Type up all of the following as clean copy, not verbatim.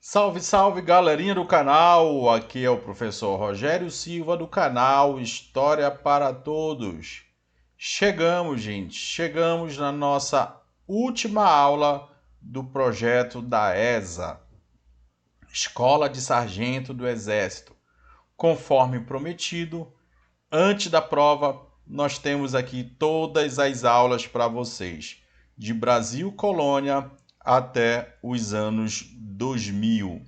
Salve, salve, galerinha do canal! Aqui é o professor Rogério Silva do canal História para Todos. Chegamos, gente, chegamos na nossa última aula do projeto da ESA, Escola de Sargento do Exército. Conforme prometido, antes da prova, nós temos aqui todas as aulas para vocês, de Brasil Colônia até os anos 2000.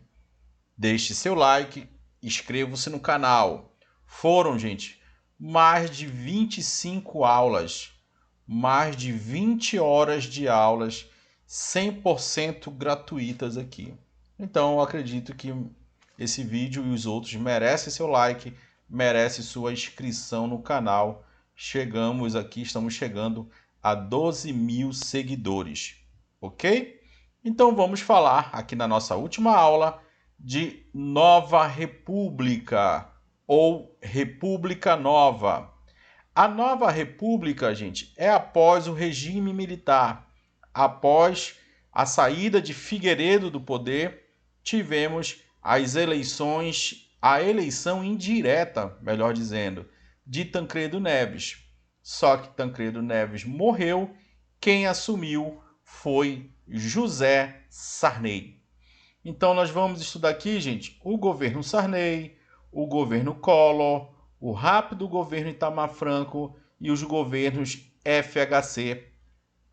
Deixe seu like, inscreva-se no canal. Foram, gente, mais de 25 aulas, mais de 20 horas de aulas 100% gratuitas aqui. Então, eu acredito que esse vídeo e os outros merecem seu like, merece sua inscrição no canal. Estamos chegando a 12 mil seguidores, ok? Então vamos falar aqui na nossa última aula de Nova República ou República Nova. A Nova República, gente, é após o regime militar. Após a saída de Figueiredo do poder, tivemos as eleições, a eleição indireta, melhor dizendo, de Tancredo Neves. Só que Tancredo Neves morreu, quem assumiu foi José Sarney. Então nós vamos estudar aqui, gente, o governo Sarney, o governo Collor, o rápido governo Itamar Franco e os governos FHC,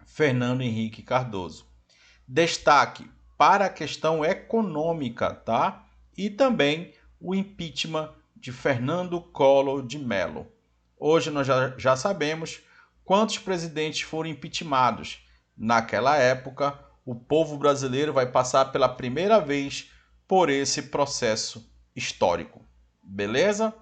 Fernando Henrique Cardoso. Destaque para a questão econômica, tá? E também o impeachment de Fernando Collor de Mello. Hoje nós já sabemos quantos presidentes foram impeachmentados. Naquela época, o povo brasileiro vai passar pela primeira vez por esse processo histórico. Beleza?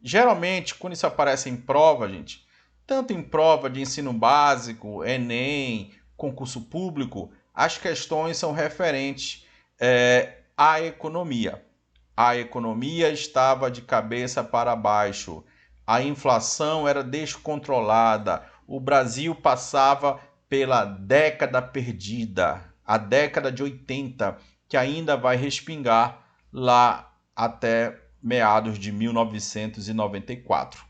Geralmente, quando isso aparece em prova, gente, tanto em prova de ensino básico, Enem, concurso público, as questões são referentes à economia. A economia estava de cabeça para baixo, a inflação era descontrolada, o Brasil passava pela década perdida, a década de 80, que ainda vai respingar lá até meados de 1994.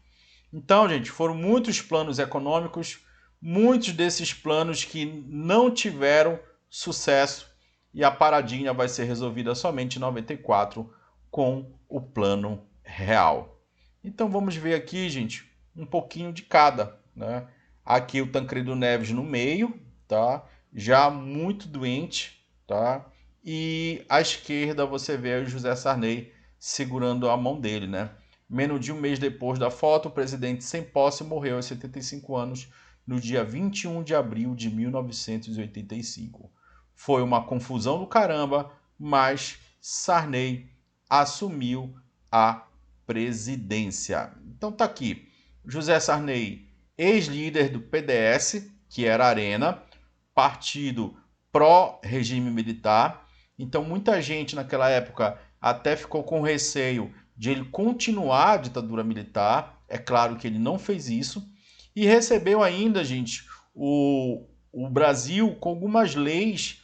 Então, gente, foram muitos planos econômicos, muitos desses planos que não tiveram sucesso e a paradinha vai ser resolvida somente em 94 com o Plano Real. Então vamos ver aqui, gente, um pouquinho de cada, né? Aqui o Tancredo Neves no meio, tá? Já muito doente, tá? E à esquerda você vê o José Sarney segurando a mão dele, né? Menos de um mês depois da foto, o presidente sem posse morreu aos 75 anos, no dia 21 de abril de 1985. Foi uma confusão do caramba, mas Sarney assumiu a presidência. Então tá aqui, José Sarney, ex-líder do PDS, que era Arena, partido pró-regime militar. Então muita gente naquela época até ficou com receio de ele continuar a ditadura militar. É claro que ele não fez isso. E recebeu ainda, gente, o Brasil com algumas leis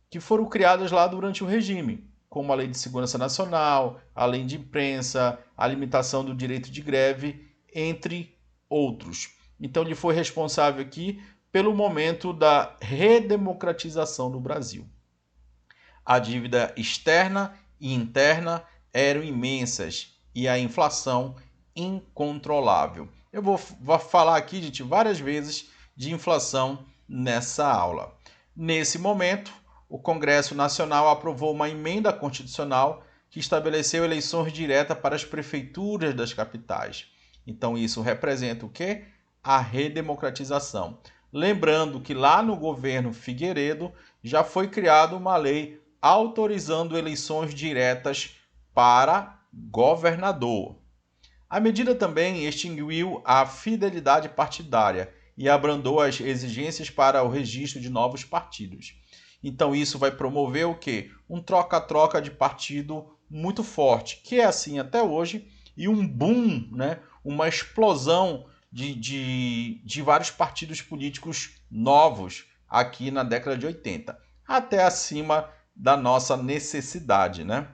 que foram criadas lá durante o regime, como a Lei de Segurança Nacional, a Lei de Imprensa, a limitação do direito de greve, entre outros. Então ele foi responsável aqui pelo momento da redemocratização do Brasil. A dívida externa e interna eram imensas e a inflação incontrolável. Eu vou falar aqui, gente, várias vezes de inflação nessa aula. Nesse momento, o Congresso Nacional aprovou uma emenda constitucional que estabeleceu eleições diretas para as prefeituras das capitais. Então isso representa o quê? A redemocratização. Lembrando que lá no governo Figueiredo já foi criada uma lei autorizando eleições diretas para governador. A medida também extinguiu a fidelidade partidária e abrandou as exigências para o registro de novos partidos. Então isso vai promover o quê? Um troca-troca de partido muito forte, que é assim até hoje, e um boom, né? Uma explosão de vários partidos políticos novos aqui na década de 80, até acima da nossa necessidade, né?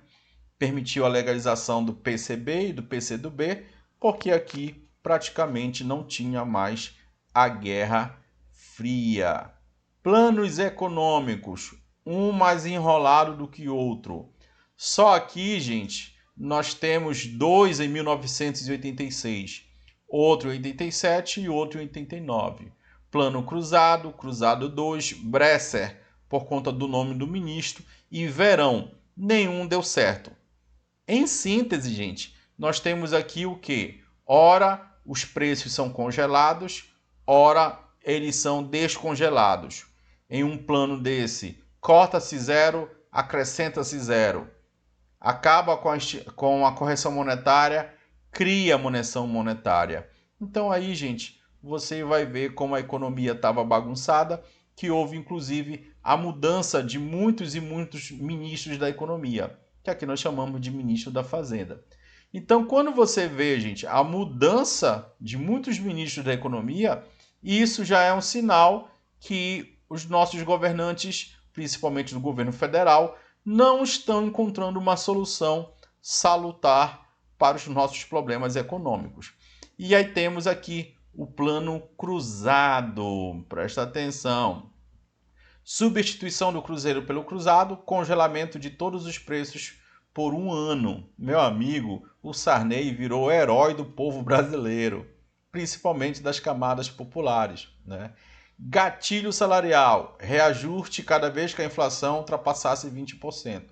Permitiu a legalização do PCB e do PCdoB, porque aqui praticamente não tinha mais a Guerra Fria. Planos econômicos, um mais enrolado do que outro. Só aqui, gente, nós temos dois em 1986, outro em 87 e outro em 89. Plano Cruzado, Cruzado 2, Bresser, por conta do nome do ministro, e Verão. Nenhum deu certo. Em síntese, gente, nós temos aqui o que? Ora, os preços são congelados, ora, eles são descongelados. Em um plano desse, corta-se zero, acrescenta-se zero. Acaba com a correção monetária, cria a munição monetária. Então aí, gente, você vai ver como a economia estava bagunçada, que houve inclusive a mudança de muitos e muitos ministros da economia, que aqui nós chamamos de ministro da Fazenda. Então, quando você vê, gente, a mudança de muitos ministros da economia, isso já é um sinal que os nossos governantes, principalmente do governo federal, não estão encontrando uma solução salutar para os nossos problemas econômicos. E aí temos aqui o plano cruzado. Presta atenção. Substituição do cruzeiro pelo cruzado, congelamento de todos os preços por um ano. Meu amigo, o Sarney virou o herói do povo brasileiro, principalmente das camadas populares, né? Gatilho salarial, reajuste cada vez que a inflação ultrapassasse 20%.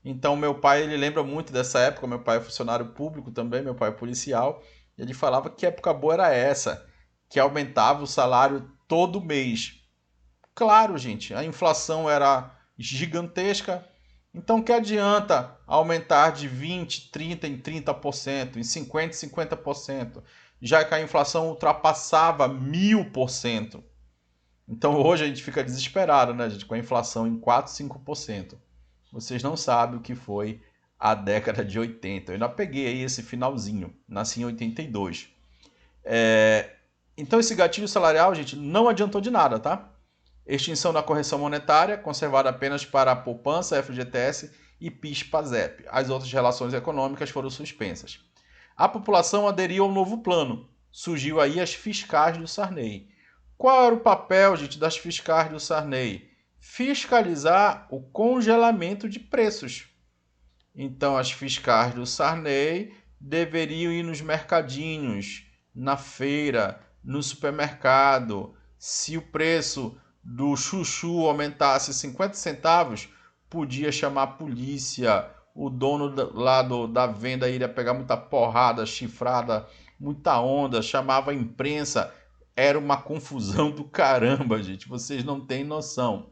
Então, meu pai, ele lembra muito dessa época, meu pai é funcionário público também, meu pai é policial, e ele falava que época boa era essa, que aumentava o salário todo mês. Claro, gente, a inflação era gigantesca, então que adianta aumentar de 20, 30 em 30%, em 50 em 50%, já que a inflação ultrapassava 1000%. Então hoje a gente fica desesperado, né, gente, com a inflação em 4, 5%. Vocês não sabem o que foi a década de 80. Eu ainda peguei aí esse finalzinho, nasci em 82. Então esse gatilho salarial, gente, não adiantou de nada, tá? Extinção da correção monetária, conservada apenas para a poupança, FGTS e PIS/PASEP. As outras relações econômicas foram suspensas. A população aderiu ao novo plano. Surgiu aí as fiscais do Sarney. Qual era o papel, gente, das fiscais do Sarney? Fiscalizar o congelamento de preços. Então, as fiscais do Sarney deveriam ir nos mercadinhos, na feira, no supermercado. Se o preço do chuchu aumentasse 50 centavos, podia chamar a polícia. O dono da venda iria pegar muita porrada, chifrada, muita onda, chamava a imprensa. Era uma confusão do caramba, gente. Vocês não têm noção.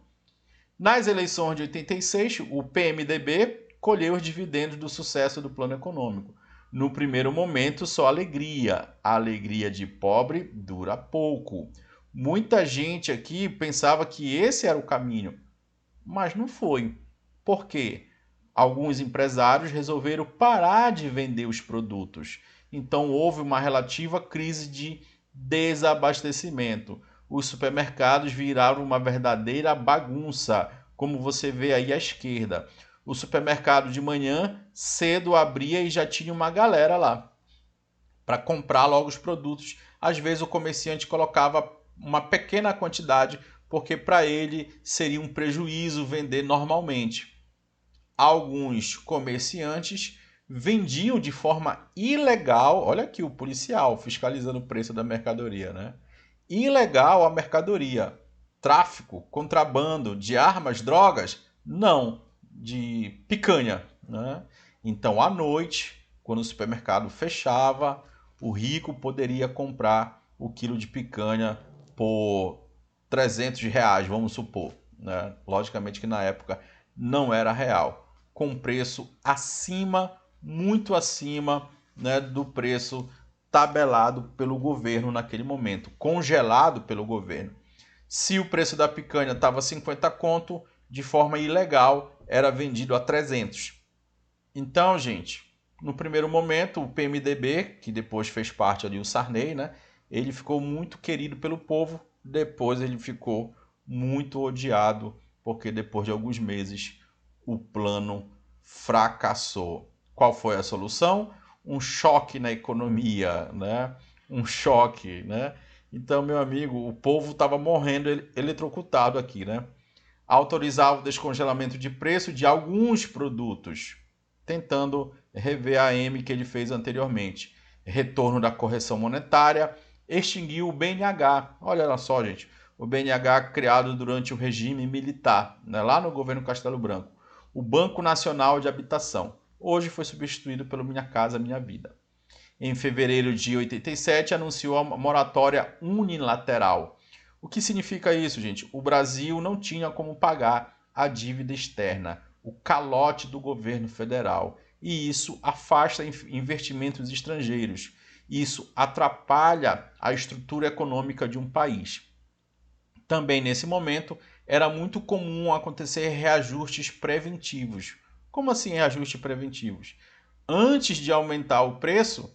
Nas eleições de 86, o PMDB colheu os dividendos do sucesso do plano econômico. No primeiro momento, só alegria. A alegria de pobre dura pouco. Muita gente aqui pensava que esse era o caminho, mas não foi. Por quê? Alguns empresários resolveram parar de vender os produtos. Então houve uma relativa crise de desabastecimento. Os supermercados viraram uma verdadeira bagunça, como você vê aí à esquerda. O supermercado de manhã cedo abria e já tinha uma galera lá para comprar logo os produtos. Às vezes o comerciante colocava uma pequena quantidade, porque para ele seria um prejuízo vender normalmente. Alguns comerciantes vendiam de forma ilegal, olha aqui o policial fiscalizando o preço da mercadoria, né? Ilegal a mercadoria. Tráfico, contrabando de armas, drogas? Não, de picanha, né? Então, à noite, quando o supermercado fechava, o rico poderia comprar o quilo de picanha por R$ 300, vamos supor, né? Logicamente que na época não era real, com preço acima, muito acima, né, do preço tabelado pelo governo naquele momento, congelado pelo governo. Se o preço da picanha estava 50 conto, de forma ilegal, era vendido a 300. Então, gente, no primeiro momento, o PMDB, que depois fez parte ali o Sarney, né, ele ficou muito querido pelo povo, depois ele ficou muito odiado, porque depois de alguns meses o plano fracassou. Qual foi a solução? Um choque na economia, né? Um choque, né? Então, meu amigo, o povo estava morrendo eletrocutado aqui, né? Autorizava o descongelamento de preço de alguns produtos, tentando rever a M que ele fez anteriormente. Retorno da correção monetária, extinguiu o BNH. Olha só, gente, o BNH criado durante o regime militar, né, lá no governo Castelo Branco. O Banco Nacional de Habitação. Hoje foi substituído pelo Minha Casa Minha Vida. Em fevereiro de 87, anunciou a moratória unilateral. O que significa isso, gente? O Brasil não tinha como pagar a dívida externa, o calote do governo federal. E isso afasta investimentos estrangeiros. Isso atrapalha a estrutura econômica de um país. Também nesse momento, era muito comum acontecer reajustes preventivos. Como assim reajustes preventivos? Antes de aumentar o preço,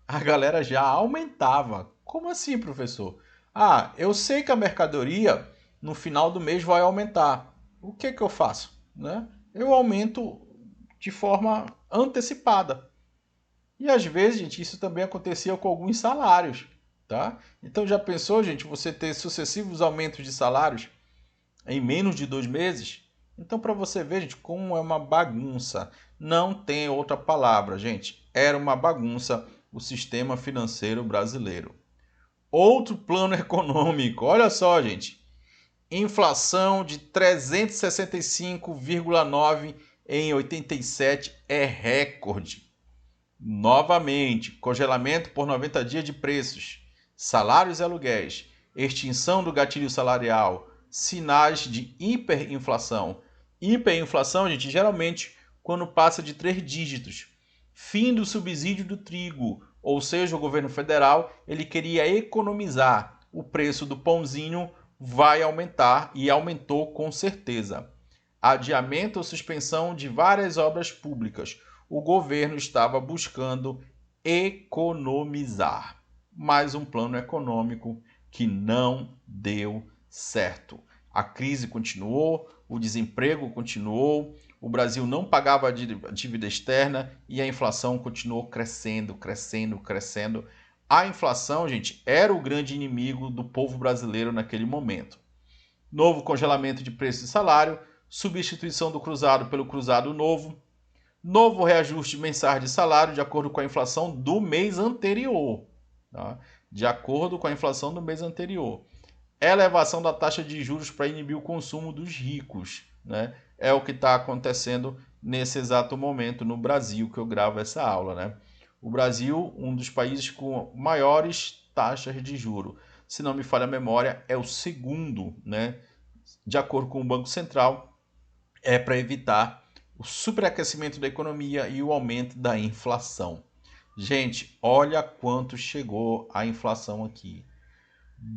a galera já aumentava. Como assim, professor? Ah, eu sei que a mercadoria no final do mês vai aumentar. O que que eu faço? Né? Eu aumento de forma antecipada. E às vezes, gente, isso também acontecia com alguns salários, tá? Então já pensou, gente, você ter sucessivos aumentos de salários em menos de 2 meses? Então, para você ver, gente, como é uma bagunça. Não tem outra palavra, gente. Era uma bagunça o sistema financeiro brasileiro. Outro plano econômico, olha só, gente. Inflação de 365,9 em 87 é recorde. Novamente, congelamento por 90 dias de preços, salários e aluguéis, extinção do gatilho salarial, sinais de hiperinflação. Hiperinflação, gente, geralmente quando passa de 3 dígitos. Fim do subsídio do trigo, ou seja, o governo federal ele queria economizar. O preço do pãozinho vai aumentar e aumentou com certeza. Adiamento ou suspensão de várias obras públicas. O governo estava buscando economizar. Mais um plano econômico que não deu certo. A crise continuou, o desemprego continuou, o Brasil não pagava a dívida externa e a inflação continuou crescendo, crescendo, crescendo. A inflação, gente, era o grande inimigo do povo brasileiro naquele momento. Novo congelamento de preço e salário, substituição do cruzado pelo cruzado novo, novo reajuste mensal de salário de acordo com a inflação do mês anterior. Tá? De acordo com a inflação do mês anterior. Elevação da taxa de juros para inibir o consumo dos ricos. Né? É o que está acontecendo nesse exato momento no Brasil que eu gravo essa aula. Né? O Brasil, um dos países com maiores taxas de juros. Se não me falha a memória, é o segundo, né? De acordo com o Banco Central, é para evitar o superaquecimento da economia e o aumento da inflação. Gente, olha quanto chegou a inflação aqui.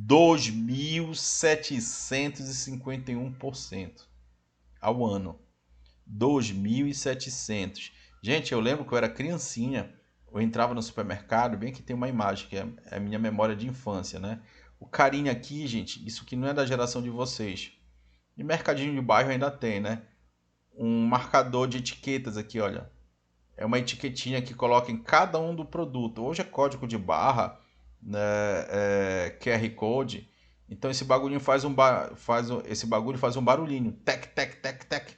2.751% ao ano. 2.700. Gente, eu lembro que eu era criancinha, eu entrava no supermercado, bem que tem uma imagem, que é a minha memória de infância, né? O carinho aqui, gente, isso que não é da geração de vocês. E mercadinho de bairro ainda tem, né? Um marcador de etiquetas aqui, olha. É uma etiquetinha que coloca em cada um do produto. Hoje é código de barra, né? QR Code. Então esse bagulhinho esse bagulho faz um barulhinho. Tec, tec, tec, tec.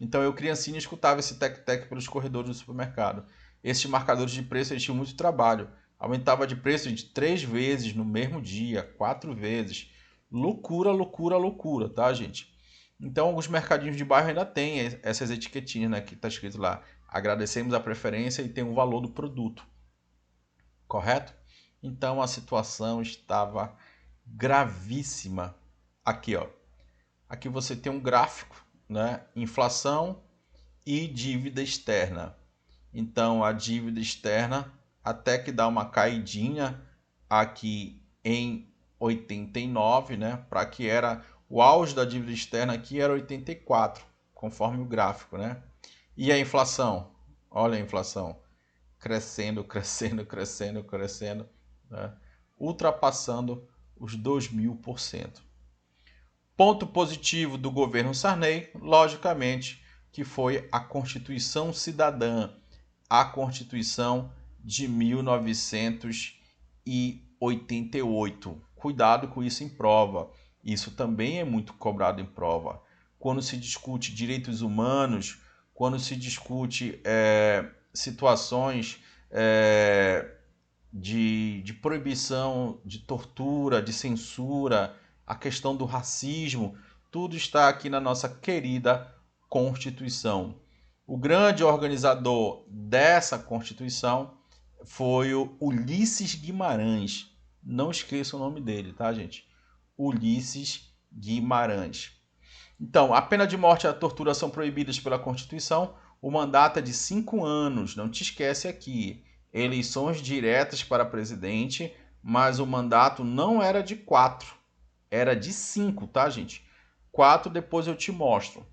Então eu criancinha escutava esse tec-tec pelos corredores do supermercado. Esses marcadores de preço eles tinham muito trabalho. Aumentava de preço de 3 vezes no mesmo dia, 4 vezes. Loucura, loucura, loucura, tá, gente? Então, alguns mercadinhos de bairro ainda tem essas etiquetinhas, né, que está escrito lá. Agradecemos a preferência e tem o valor do produto. Correto? Então, a situação estava gravíssima. Aqui, ó. Aqui você tem um gráfico, né? Inflação e dívida externa. Então, a dívida externa até que dá uma caidinha aqui em 89, né? Para que era o auge da dívida externa aqui era 84, conforme o gráfico, né? E a inflação? Olha a inflação crescendo, crescendo, crescendo, crescendo, né? Ultrapassando os 2.000%. Ponto positivo do governo Sarney, logicamente, que foi a Constituição Cidadã, a Constituição de 1988. Cuidado com isso em prova. Isso também é muito cobrado em prova. Quando se discute direitos humanos, quando se discute situações de proibição, de tortura, de censura, a questão do racismo, tudo está aqui na nossa querida Constituição. O grande organizador dessa Constituição foi o Ulisses Guimarães. Não esqueça o nome dele, tá, gente? Ulisses Guimarães. Então, a pena de morte e a tortura são proibidas pela Constituição. O mandato é de 5 anos. Não te esquece aqui. Eleições diretas para presidente, mas o mandato não era de 4. Era de 5, tá, gente? 4 depois eu te mostro.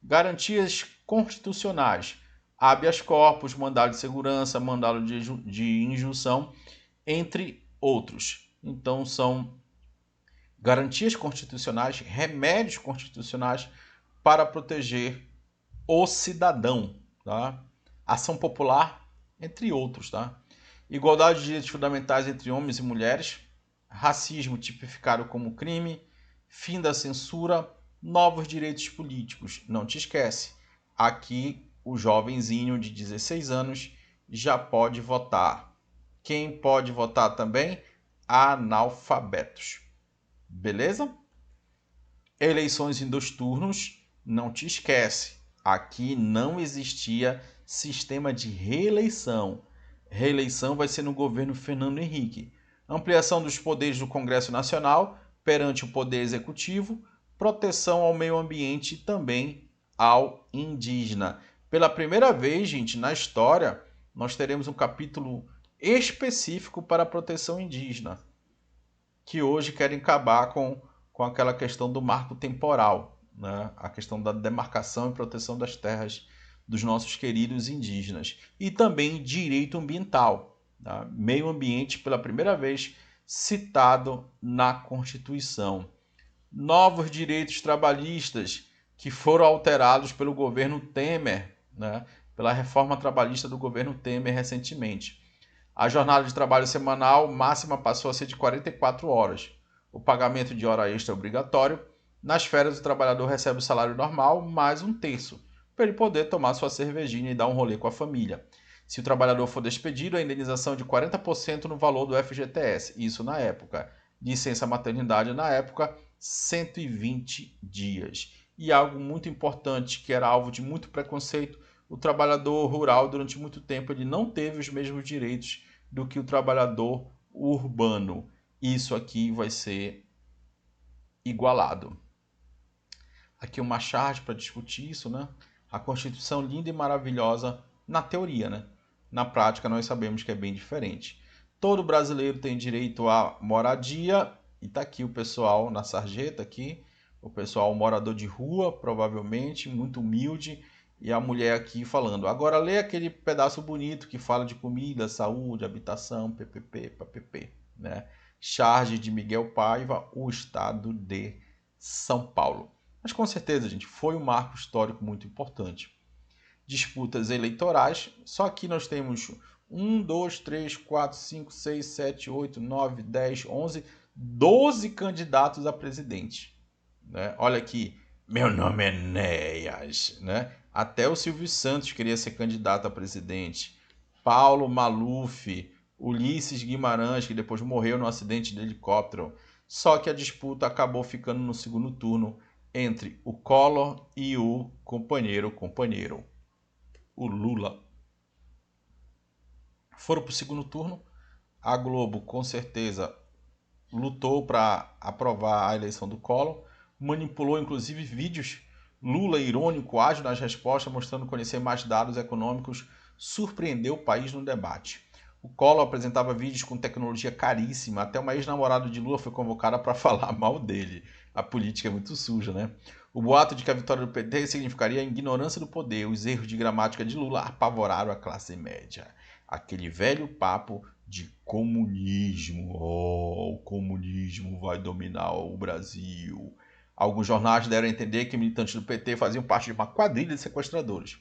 Garantias constitucionais. Habeas corpus, mandado de segurança, mandado de injunção, entre outros. Então, são garantias constitucionais, remédios constitucionais para proteger o cidadão, tá? Ação popular, entre outros, tá? Igualdade de direitos fundamentais entre homens e mulheres, racismo tipificado como crime, fim da censura, novos direitos políticos. Não te esquece, aqui o jovenzinho de 16 anos já pode votar. Quem pode votar também? Analfabetos. Beleza? Eleições em 2 turnos, não te esquece. Aqui não existia sistema de reeleição. Reeleição vai ser no governo Fernando Henrique. Ampliação dos poderes do Congresso Nacional perante o Poder Executivo, proteção ao meio ambiente e também ao indígena. Pela primeira vez, gente, na história, nós teremos um capítulo específico para a proteção indígena, que hoje querem acabar com aquela questão do marco temporal, né? A questão da demarcação e proteção das terras dos nossos queridos indígenas. E também direito ambiental, tá? Meio ambiente pela primeira vez citado na Constituição. Novos direitos trabalhistas que foram alterados pelo governo Temer, né? Pela reforma trabalhista do governo Temer recentemente. A jornada de trabalho semanal máxima passou a ser de 44 horas. O pagamento de hora extra é obrigatório. Nas férias, o trabalhador recebe o salário normal mais 1/3, para ele poder tomar sua cervejinha e dar um rolê com a família. Se o trabalhador for despedido, a indenização é de 40% no valor do FGTS, isso na época. Licença maternidade na época, 120 dias. E algo muito importante, que era alvo de muito preconceito, o trabalhador rural, durante muito tempo, ele não teve os mesmos direitos do que o trabalhador urbano. Isso aqui vai ser igualado. Aqui uma charge para discutir isso, né? A Constituição linda e maravilhosa na teoria, né? Na prática, nós sabemos que é bem diferente. Todo brasileiro tem direito à moradia, e tá aqui o pessoal na sarjeta aqui, o pessoal morador de rua, provavelmente, muito humilde, e a mulher aqui falando. Agora lê aquele pedaço bonito que fala de comida, saúde, habitação, PPP, PPP, né? Charge de Miguel Paiva, o estado de São Paulo. Mas com certeza, gente, foi um marco histórico muito importante. Disputas eleitorais, só que nós temos 1, 2, 3, 4, 5, 6, 7, 8, 9, 10, 11, 12 candidatos a presidente. Né? Olha aqui, meu nome é Enéas, né? Até o Silvio Santos queria ser candidato a presidente. Paulo Maluf, Ulisses Guimarães, que depois morreu no acidente de helicóptero. Só que a disputa acabou ficando no segundo turno entre o Collor e o companheiro, o Lula. Foram para o segundo turno. A Globo, com certeza, lutou para aprovar a eleição do Collor, manipulou inclusive vídeos. Lula, irônico, ágil nas respostas, mostrando conhecer mais dados econômicos, surpreendeu o país no debate. O Collor apresentava vídeos com tecnologia caríssima, até uma ex-namorada de Lula foi convocada para falar mal dele. A política é muito suja, né? O boato de que a vitória do PT significaria a ignorância do poder, os erros de gramática de Lula apavoraram a classe média. Aquele velho papo de comunismo. Oh, o comunismo vai dominar o Brasil. Alguns jornais deram a entender que militantes do PT faziam parte de uma quadrilha de sequestradores.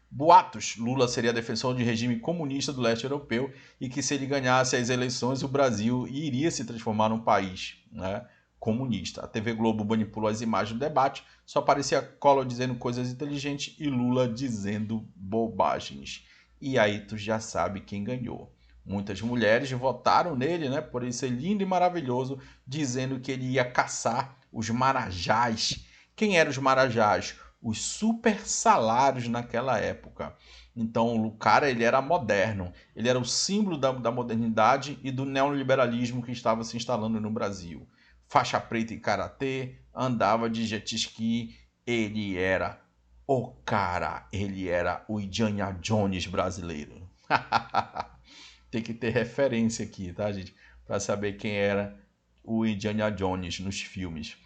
Boatos: Lula seria defensor de regime comunista do leste europeu e que se ele ganhasse as eleições o Brasil iria se transformar num país, né, comunista. A TV Globo manipulou as imagens do debate, só aparecia Collor dizendo coisas inteligentes e Lula dizendo bobagens. E aí tu já sabe quem ganhou. Muitas mulheres votaram nele, né, por ele ser lindo e maravilhoso, dizendo que ele ia caçar os marajás. Quem eram os marajás? Os super salários naquela época. Então o cara ele era moderno, ele era o símbolo da modernidade e do neoliberalismo que estava se instalando no Brasil. Faixa preta em karatê, andava de jet ski, ele era o cara, ele era o Indiana Jones brasileiro. Tem que ter referência aqui, tá, gente? Para saber quem era o Indiana Jones nos filmes.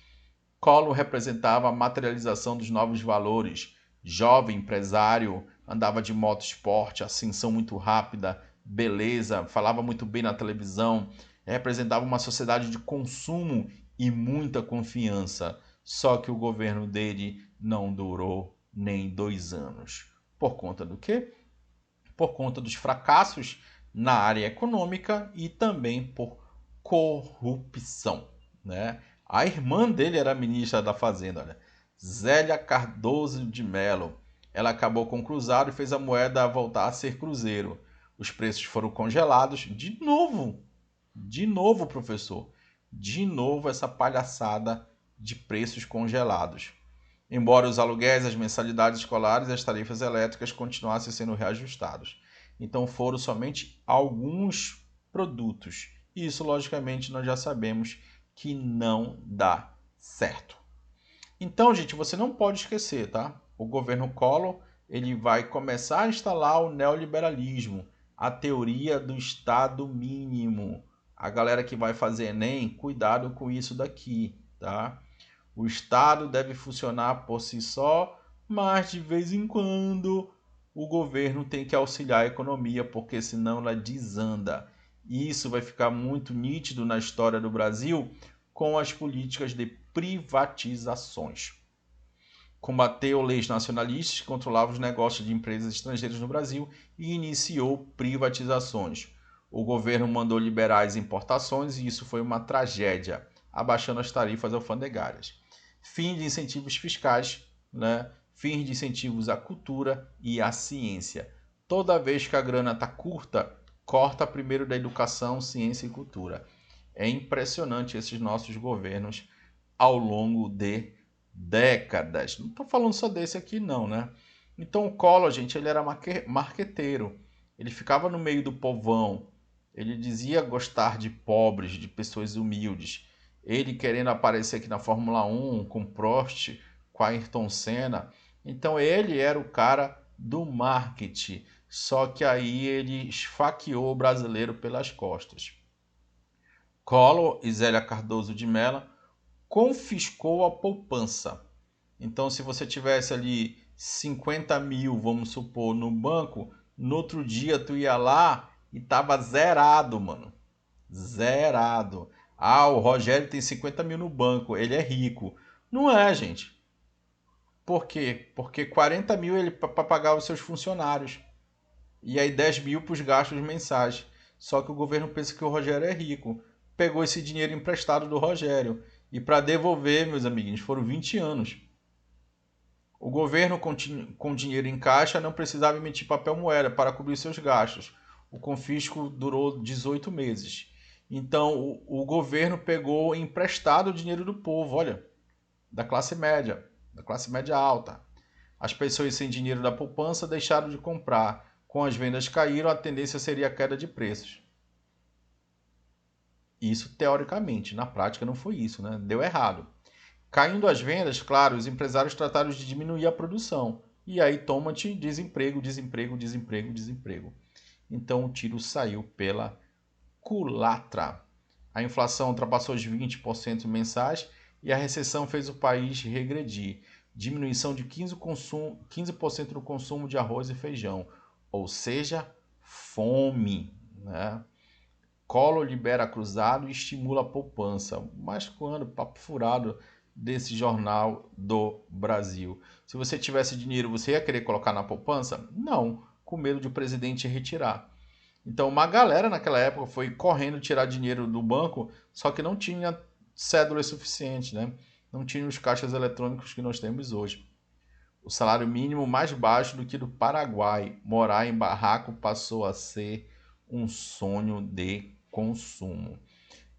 Collor representava a materialização dos novos valores. Jovem, empresário, andava de moto esporte, ascensão muito rápida, beleza, falava muito bem na televisão, representava uma sociedade de consumo e muita confiança. Só que o governo dele não durou nem 2 anos. Por conta do quê? Por conta dos fracassos na área econômica e também por corrupção, né? A irmã dele era ministra da Fazenda, olha, Zélia Cardoso de Mello. Ela acabou com o cruzado e fez a moeda voltar a ser cruzeiro. Os preços foram congelados de novo, professor, de novo essa palhaçada de preços congelados. Embora os aluguéis, as mensalidades escolares e as tarifas elétricas continuassem sendo reajustados. Então foram somente alguns produtos. E isso, logicamente, nós já sabemos que não dá certo. Então, gente, você não pode esquecer, tá? O governo Collor, ele vai começar a instalar o neoliberalismo, a teoria do Estado mínimo. A galera que vai fazer Enem, cuidado com isso daqui, tá? O Estado deve funcionar por si só, mas de vez em quando o governo tem que auxiliar a economia, porque senão ela desanda. E isso vai ficar muito nítido na história do Brasil com as políticas de privatizações. Combateu leis nacionalistas que controlavam os negócios de empresas estrangeiras no Brasil e iniciou privatizações. O governo mandou liberar as importações e isso foi uma tragédia, abaixando as tarifas alfandegárias. Fim de incentivos fiscais, né? Fim de incentivos à cultura e à ciência. Toda vez que a grana está curta, corta primeiro da educação, ciência e cultura. É impressionante esses nossos governos ao longo de décadas. Não estou falando só desse aqui não, né? Então o Collor, gente, ele era marqueteiro. Ele ficava no meio do povão. Ele dizia gostar de pobres, de pessoas humildes. Ele querendo aparecer aqui na Fórmula 1 com Prost, com Ayrton Senna. Então ele era o cara do marketing. Só que aí ele esfaqueou o brasileiro pelas costas. Collor e Zélia Cardoso de Mello confiscou a poupança. Então, se você tivesse ali 50 mil, vamos supor, no banco, no outro dia tu ia lá e tava zerado, mano. Zerado. Ah, o Rogério tem 50 mil no banco, ele é rico. Não é, gente. Por quê? Porque 40 mil ele para pagar os seus funcionários. E aí 10 mil para os gastos mensais. Só que o governo pensa que o Rogério é rico. Pegou esse dinheiro emprestado do Rogério. E para devolver, meus amiguinhos, foram 20 anos. O governo com dinheiro em caixa não precisava emitir papel moeda para cobrir seus gastos. O confisco durou 18 meses. Então o governo pegou emprestado o dinheiro do povo, olha, da classe média alta. As pessoas sem dinheiro da poupança deixaram de comprar. Com as vendas caíram, a tendência seria a queda de preços. Isso teoricamente, na prática não foi isso, né? Deu errado. Caindo as vendas, claro, os empresários trataram de diminuir a produção. E aí toma-te desemprego, desemprego, desemprego, desemprego. Então o tiro saiu pela culatra. A inflação ultrapassou os 20% mensais e a recessão fez o país regredir. Diminuição de 15% do consumo de arroz e feijão. Ou seja, fome, né? Collor libera cruzado e estimula a poupança. Mas quando? Papo furado. desse jornal do Brasil. Se você tivesse dinheiro, você ia querer colocar na poupança? Não, com medo de o presidente retirar. Então, uma galera naquela época foi correndo tirar dinheiro do banco, só que não tinha cédula suficiente, né? Não tinha os caixas eletrônicos que nós temos hoje. O salário mínimo mais baixo do que do Paraguai. Morar em barraco passou a ser um sonho de consumo.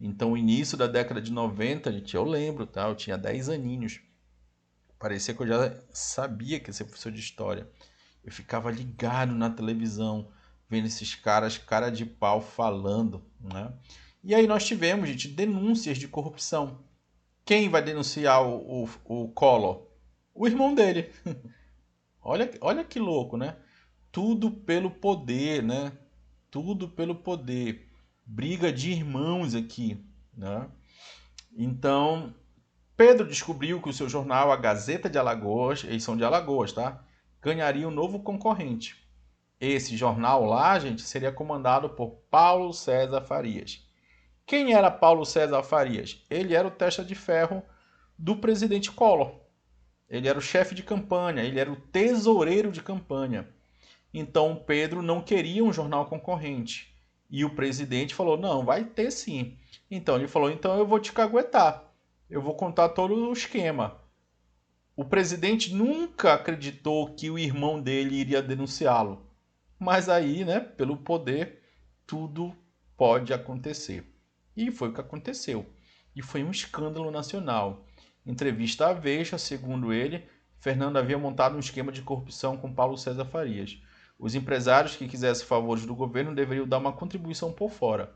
Então, o início da década de 90, gente, eu lembro, tá? Eu tinha 10 aninhos. Parecia que eu já sabia que esse era professor de história. Eu ficava ligado na televisão, vendo esses caras, cara de pau, falando, né? E aí nós tivemos, gente, denúncias de corrupção. Quem vai denunciar o Collor? O irmão dele. Olha que louco, né? Tudo pelo poder, né? Tudo pelo poder. Briga de irmãos aqui, né? Então, Pedro descobriu que o seu jornal, a Gazeta de Alagoas, eles são de Alagoas, tá? Ganharia um novo concorrente. Esse jornal lá, gente, seria comandado por Paulo César Farias. Quem era Paulo César Farias? Ele era o testa de ferro do presidente Collor. Ele era o chefe de campanha, ele era o tesoureiro de campanha. Então Pedro não queria um jornal concorrente. E o presidente falou: não, vai ter sim. Então ele falou: então eu vou te caguetar. Eu vou contar todo o esquema. O presidente nunca acreditou que o irmão dele iria denunciá-lo. Mas aí, né, pelo poder, tudo pode acontecer. E foi o que aconteceu. E foi um escândalo nacional. Entrevista à Veja, segundo ele, Fernando havia montado um esquema de corrupção com Paulo César Farias. Os empresários que quisessem favores do governo deveriam dar uma contribuição por fora.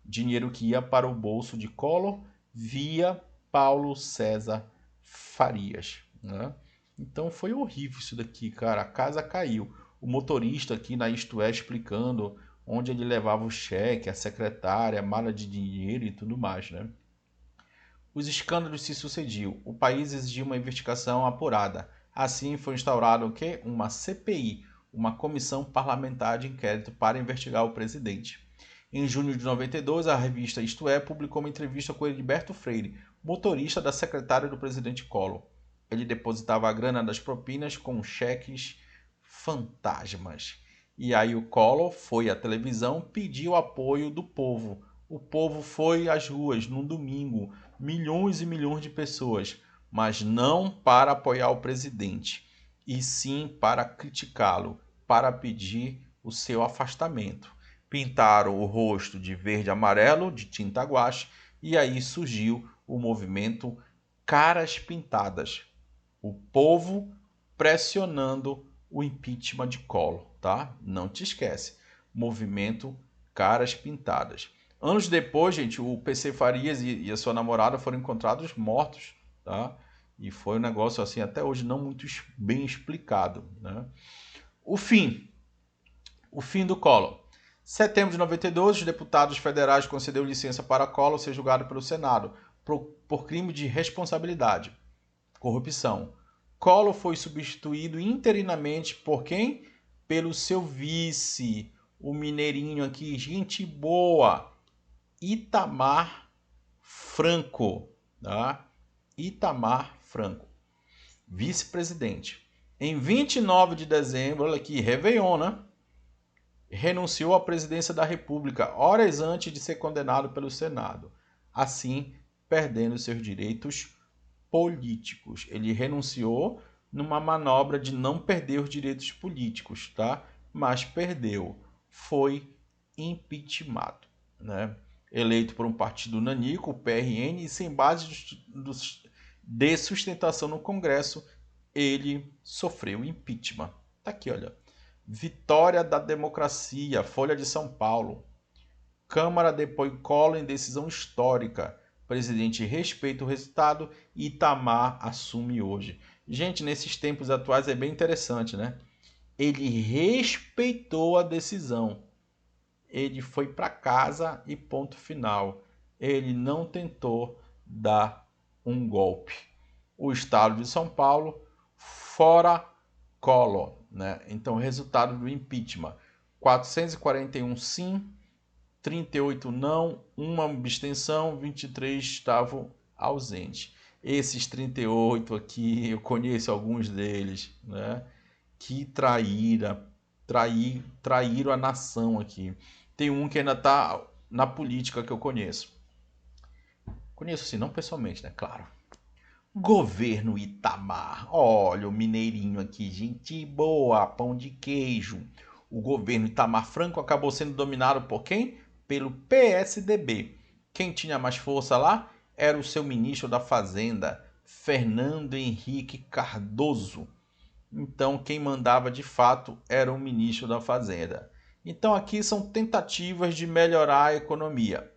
Dinheiro que ia para o bolso de Collor via Paulo César Farias, né? Então foi horrível isso daqui, cara. A casa caiu. O motorista aqui na Isto É explicando onde ele levava o cheque, a secretária, a mala de dinheiro e tudo mais, né? Os escândalos se sucediam. O país exigia uma investigação apurada. Assim foi instaurada o quê? Uma CPI, uma comissão parlamentar de inquérito para investigar o presidente. Em junho de 92, a revista Isto É publicou uma entrevista com Heriberto Freire, motorista da secretária do presidente Collor. Ele depositava a grana das propinas com cheques fantasmas. E aí o Collor foi à televisão, pediu apoio do povo. O povo foi às ruas num domingo, milhões e milhões de pessoas, mas não para apoiar o presidente, e sim para criticá-lo, para pedir o seu afastamento. Pintaram o rosto de verde e amarelo, de tinta guache, e aí surgiu o movimento Caras Pintadas. O povo pressionando o impeachment de Collor, tá? Não te esquece. Movimento Caras Pintadas. Anos depois, gente, o PC Farias e a sua namorada foram encontrados mortos, tá? E foi um negócio assim, até hoje não muito bem explicado, né? O fim do Collor. Setembro de 92, os deputados federais concedeu licença para Collor ser julgado pelo Senado por crime de responsabilidade, corrupção. Collor foi substituído interinamente por quem? Pelo seu vice, o mineirinho aqui, gente boa, Itamar Franco, tá? Itamar Franco, vice-presidente. Em 29 de dezembro, olha aqui, Réveillon, né? Renunciou à presidência da República horas antes de ser condenado pelo Senado, assim perdendo seus direitos políticos. Ele renunciou numa manobra de não perder os direitos políticos, tá? Mas perdeu. Foi impeachmentado, né? Eleito por um partido nanico, o PRN, e sem base de sustentação no Congresso, ele sofreu impeachment. Tá aqui, olha. Vitória da democracia, Folha de São Paulo. Câmara depõe Collor em decisão histórica. Presidente respeita o resultado e Itamar assume hoje. Gente, nesses tempos atuais é bem interessante, né? Ele respeitou a decisão. Ele foi para casa e ponto final. Ele não tentou dar um golpe. O estado de São Paulo, fora Collor, né? Então, resultado do impeachment: 441 sim, 38 não, uma abstenção, 23 estavam ausentes. Esses 38 aqui, eu conheço alguns deles, né? Que traíram a nação aqui. Tem um que ainda está na política que eu conheço. Conheço assim, não pessoalmente, né? Claro. Governo Itamar. Olha o mineirinho aqui, gente boa, pão de queijo. O governo Itamar Franco acabou sendo dominado por quem? Pelo PSDB. Quem tinha mais força lá era o seu ministro da Fazenda, Fernando Henrique Cardoso. Então, quem mandava de fato era o ministro da Fazenda. Então, aqui são tentativas de melhorar a economia.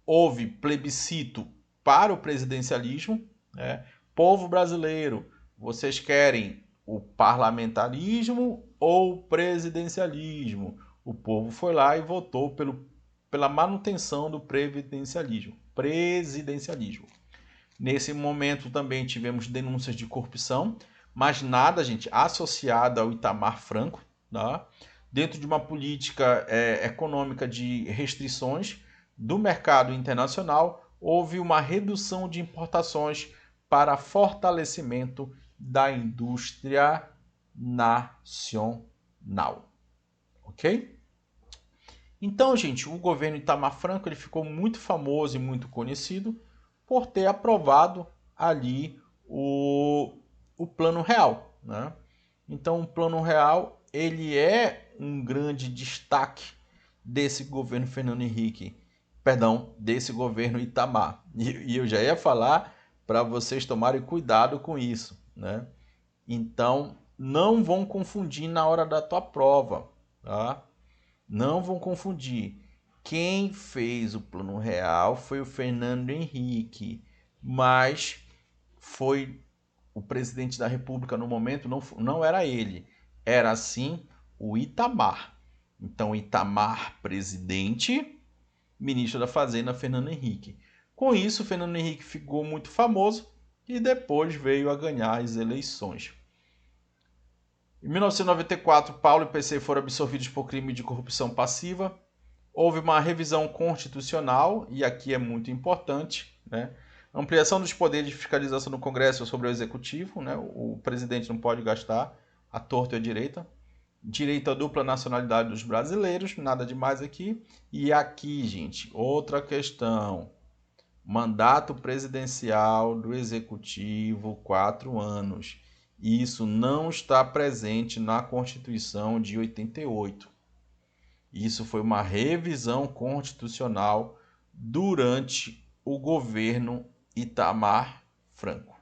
Houve plebiscito para o presidencialismo, né? Povo brasileiro, vocês querem o parlamentarismo ou o presidencialismo? O povo foi lá e votou pela manutenção do presidencialismo. Nesse momento também tivemos denúncias de corrupção, mas nada, gente, associada ao Itamar Franco, tá? Dentro de uma política econômica de restrições do mercado internacional, houve uma redução de importações para fortalecimento da indústria nacional. Ok? Então, gente, o governo Itamar Franco ele ficou muito famoso e muito conhecido por ter aprovado ali o Plano Real, né? Então, o Plano Real ele é um grande destaque desse governo Fernando Henrique, perdão, desse governo Itamar. E eu já ia falar para vocês tomarem cuidado com isso, né? Então, não vão confundir na hora da tua prova, tá? Não vão confundir. Quem fez o Plano Real foi o Fernando Henrique, mas foi o presidente da República no momento, não era ele, era sim o Itamar. Então, Itamar, presidente, ministro da Fazenda, Fernando Henrique. Com isso, Fernando Henrique ficou muito famoso e depois veio a ganhar as eleições. Em 1994, Paulo e PC foram absolvidos por crime de corrupção passiva. Houve uma revisão constitucional, e aqui é muito importante, né? Ampliação dos poderes de fiscalização do Congresso sobre o Executivo, né? O presidente não pode gastar à torta e à direita. Direito à dupla nacionalidade dos brasileiros, nada demais aqui. E aqui, gente, outra questão. Mandato presidencial do Executivo, 4 anos. Isso não está presente na Constituição de 88. Isso foi uma revisão constitucional durante o governo Itamar Franco.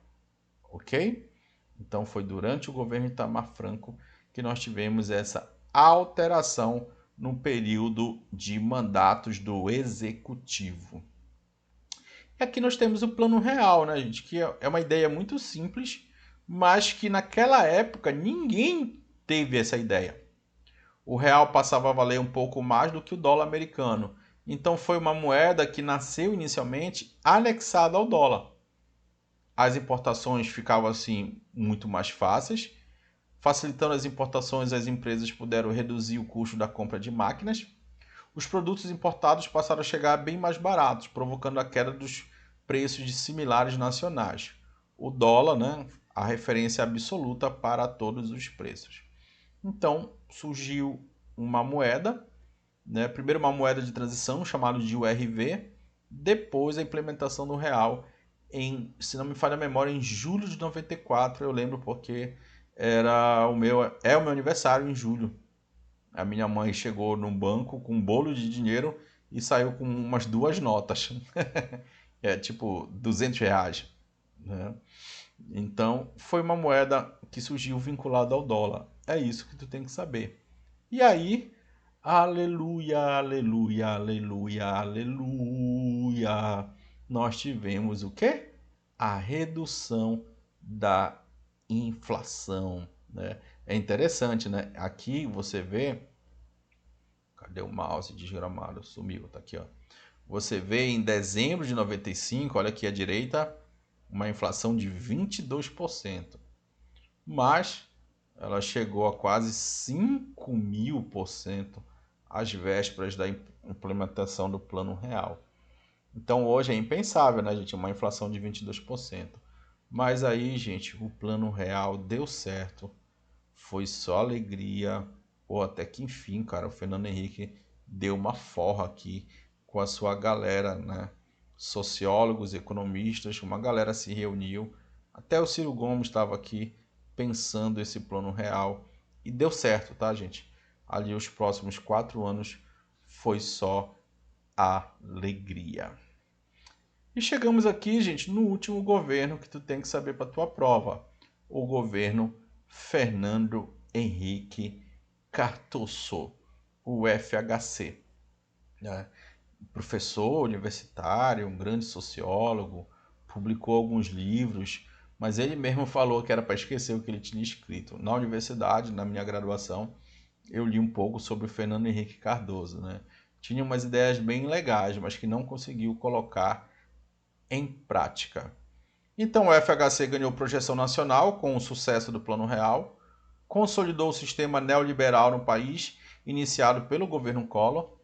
Ok? Então foi durante o governo Itamar Franco que nós tivemos essa alteração no período de mandatos do Executivo. E aqui nós temos o Plano Real, né, gente? Que é uma ideia muito simples, mas que naquela época ninguém teve essa ideia. O real passava a valer um pouco mais do que o dólar americano. Então foi uma moeda que nasceu inicialmente anexada ao dólar. As importações ficavam assim muito mais fáceis. Facilitando as importações, as empresas puderam reduzir o custo da compra de máquinas. Os produtos importados passaram a chegar bem mais baratos, provocando a queda dos preços de similares nacionais. O dólar, né, a referência absoluta para todos os preços. Então surgiu uma moeda, né, primeiro uma moeda de transição chamada de URV, depois a implementação do real em, se não me falha a memória, em julho de 94, eu lembro porque é o meu aniversário em julho. A minha mãe chegou num banco com um bolo de dinheiro e saiu com umas 2 notas. É tipo R$ 200, né? Então, foi uma moeda que surgiu vinculada ao dólar. É isso que tu tem que saber. E aí, aleluia, aleluia, aleluia, aleluia. Nós tivemos o quê? A redução da inflação, né? É interessante, né? Aqui você vê. Cadê o mouse desgramado? Sumiu, tá aqui, ó. Você vê em dezembro de 95, olha aqui à direita, uma inflação de 22%. Mas ela chegou a quase 5.000% às vésperas da implementação do Plano Real. Então hoje é impensável, né, gente? Uma inflação de 22%. Mas aí, gente, o plano real deu certo. Foi só alegria. Pô, até que enfim, cara, o Fernando Henrique deu uma forra aqui com a sua galera, né? Sociólogos, economistas, uma galera se reuniu. Até o Ciro Gomes estava aqui pensando esse plano real. E deu certo, tá, gente? Ali os próximos 4 anos foi só alegria. E chegamos aqui, gente, no último governo que tu tem que saber para tua prova. O governo Fernando Henrique Cardoso, o FHC, né? Professor universitário, um grande sociólogo, publicou alguns livros, mas ele mesmo falou que era para esquecer o que ele tinha escrito. Na universidade, na minha graduação, eu li um pouco sobre o Fernando Henrique Cardoso, né? Tinha umas ideias bem legais, mas que não conseguiu colocar em prática. Então o FHC ganhou projeção nacional com o sucesso do Plano Real, consolidou o sistema neoliberal no país, iniciado pelo governo Collor.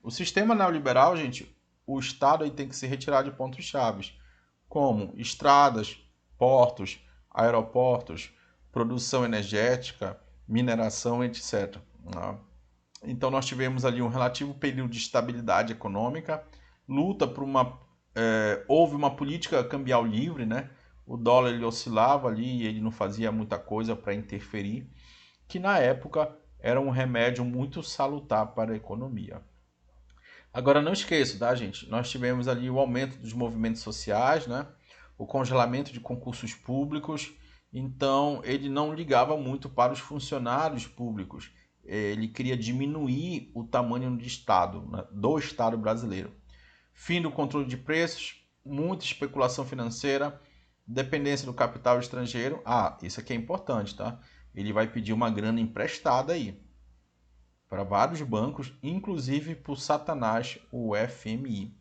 O sistema neoliberal, gente, o Estado aí tem que se retirar de pontos chaves, como estradas, portos, aeroportos, produção energética, mineração, etc. Então nós tivemos ali um relativo período de estabilidade econômica, luta por houve uma política cambial livre, né? O dólar ele oscilava ali e ele não fazia muita coisa para interferir, que na época era um remédio muito salutar para a economia. Agora não esqueça, tá, gente? Nós tivemos ali o aumento dos movimentos sociais, né? O congelamento de concursos públicos. Então ele não ligava muito para os funcionários públicos. Ele queria diminuir o tamanho do Estado, né? Do Estado brasileiro. Fim do controle de preços, muita especulação financeira, dependência do capital estrangeiro. Ah, isso aqui é importante, tá? Ele vai pedir uma grana emprestada aí para vários bancos, inclusive por Satanás, o FMI.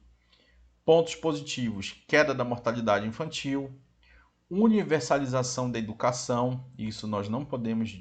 Pontos positivos: queda da mortalidade infantil, universalização da educação, isso nós não podemos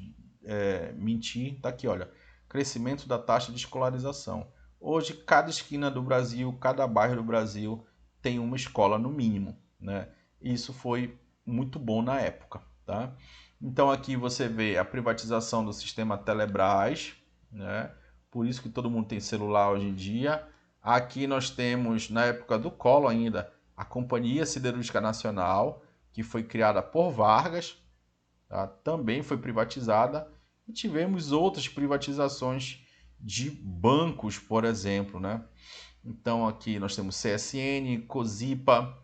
mentir. Tá aqui, olha, crescimento da taxa de escolarização. Hoje, cada esquina do Brasil, cada bairro do Brasil tem uma escola no mínimo, né? Isso foi muito bom na época, tá? Então aqui você vê a privatização do sistema Telebrás, né? Por isso que todo mundo tem celular hoje em dia. Aqui nós temos, na época do Collor ainda, a Companhia Siderúrgica Nacional, que foi criada por Vargas, tá? Também foi privatizada. E tivemos outras privatizações de bancos, por exemplo, né? Então aqui nós temos CSN, Cosipa,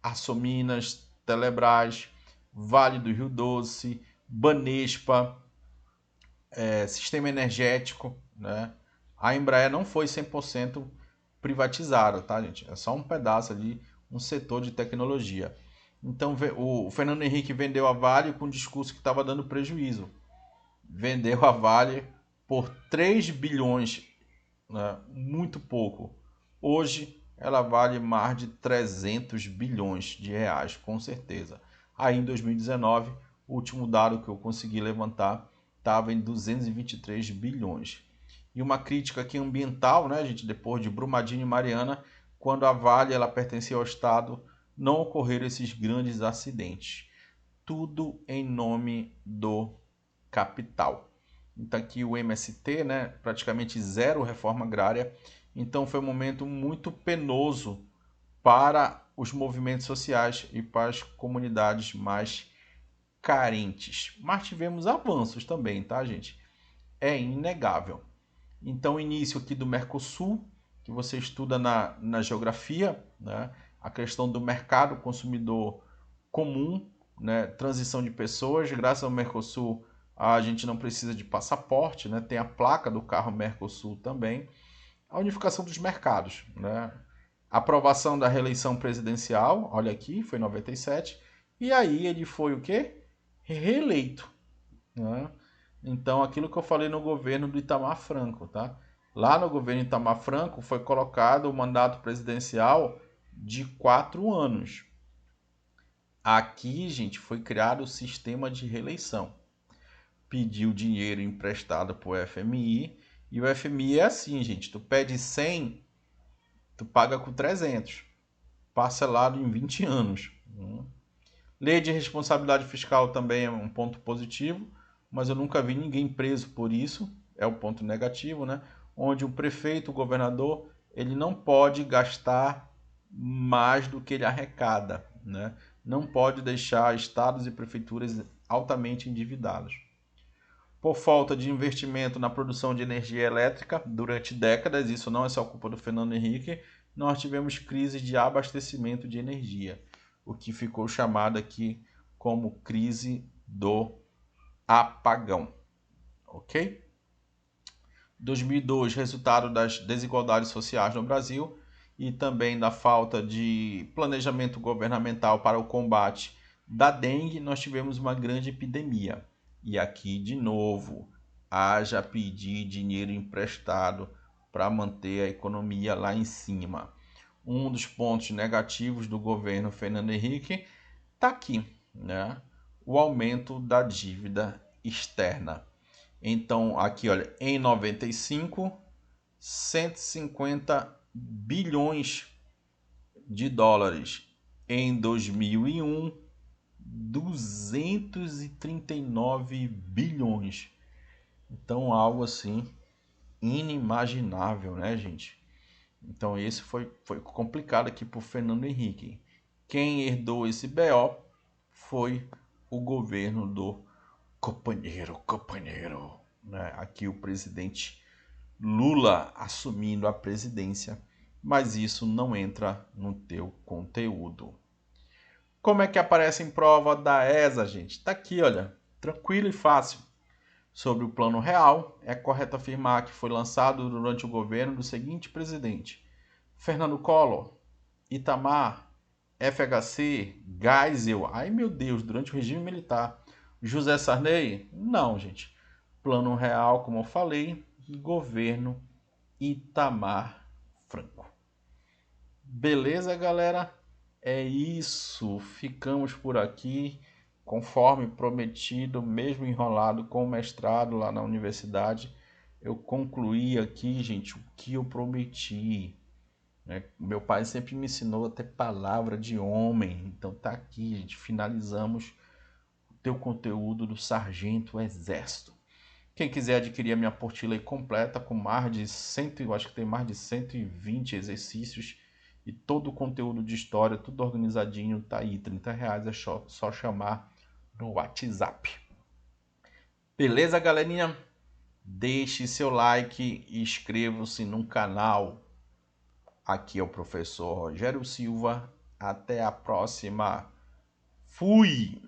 Açominas, Telebrás, Vale do Rio Doce, Banespa, Sistema Energético, né? A Embraer não foi 100% privatizada, tá, gente? É só um pedaço ali, um setor de tecnologia. Então o Fernando Henrique vendeu a Vale com um discurso que estava dando prejuízo. Vendeu a Vale por 3 bilhões, né? Muito pouco. Hoje ela vale mais de 300 bilhões de reais, com certeza. Aí em 2019, o último dado que eu consegui levantar estava em 223 bilhões. E uma crítica aqui ambiental, né, gente, depois de Brumadinho e Mariana, quando a Vale ela pertencia ao Estado, não ocorreram esses grandes acidentes. Tudo em nome do capital. Então aqui o MST, né, praticamente zero reforma agrária. Então foi um momento muito penoso para os movimentos sociais e para as comunidades mais carentes. Mas tivemos avanços também, tá, gente? É inegável. Então, o início aqui do Mercosul, que você estuda na geografia, né? A questão do mercado consumidor comum, né? Transição de pessoas. Graças ao Mercosul, a gente não precisa de passaporte, né? Tem a placa do carro Mercosul também. A unificação dos mercados, né? Aprovação da reeleição presidencial, olha aqui, foi em 97. E aí ele foi o quê? Reeleito, né? Então, aquilo que eu falei no governo do Itamar Franco, tá? Lá no governo Itamar Franco foi colocado o mandato presidencial de 4 anos. Aqui, gente, foi criado o sistema de reeleição. Pediu dinheiro emprestado para o FMI e o FMI é assim, gente, tu pede 100, tu paga com 300, parcelado em 20 anos. Lei de responsabilidade fiscal também é um ponto positivo, mas eu nunca vi ninguém preso por isso, é o ponto negativo, né? Onde o prefeito, o governador, ele não pode gastar mais do que ele arrecada, né? Não pode deixar estados e prefeituras altamente endividados. Por falta de investimento na produção de energia elétrica durante décadas, isso não é só culpa do Fernando Henrique, nós tivemos crise de abastecimento de energia, o que ficou chamado aqui como crise do apagão, ok? 2002, resultado das desigualdades sociais no Brasil e também da falta de planejamento governamental para o combate da dengue, nós tivemos uma grande epidemia. E aqui, de novo, haja pedir dinheiro emprestado para manter a economia lá em cima. Um dos pontos negativos do governo Fernando Henrique está aqui, né? O aumento da dívida externa. Então, aqui, olha, em 95, 150 bilhões de dólares. Em 2001, 239 bilhões. Então, algo assim inimaginável, né, gente? Então, esse foi complicado aqui para o Fernando Henrique. Quem herdou esse BO foi o governo do companheiro, né? Aqui o presidente Lula assumindo a presidência, mas isso não entra no teu conteúdo. Como é que aparece em prova da ESA, gente? Tá aqui, olha, tranquilo e fácil. Sobre o Plano Real, é correto afirmar que foi lançado durante o governo do seguinte presidente: Fernando Collor, Itamar, FHC, Geisel, ai meu Deus, durante o regime militar. José Sarney? Não, gente. Plano Real, como eu falei, governo Itamar Franco. Beleza, galera? É isso. Ficamos por aqui. Conforme prometido, mesmo enrolado com o mestrado lá na universidade, eu concluí aqui, gente, o que eu prometi. Né? Meu pai sempre me ensinou a ter palavra de homem. Então tá aqui, gente. Finalizamos o teu conteúdo do Sargento Exército. Quem quiser adquirir a minha apostila aí completa com mais de 100, eu acho que tem mais de 120 exercícios e todo o conteúdo de história, tudo organizadinho, tá aí, R$ 30, é só chamar no WhatsApp. Beleza, galerinha? Deixe seu like e inscreva-se no canal. Aqui é o professor Rogério Silva. Até a próxima. Fui!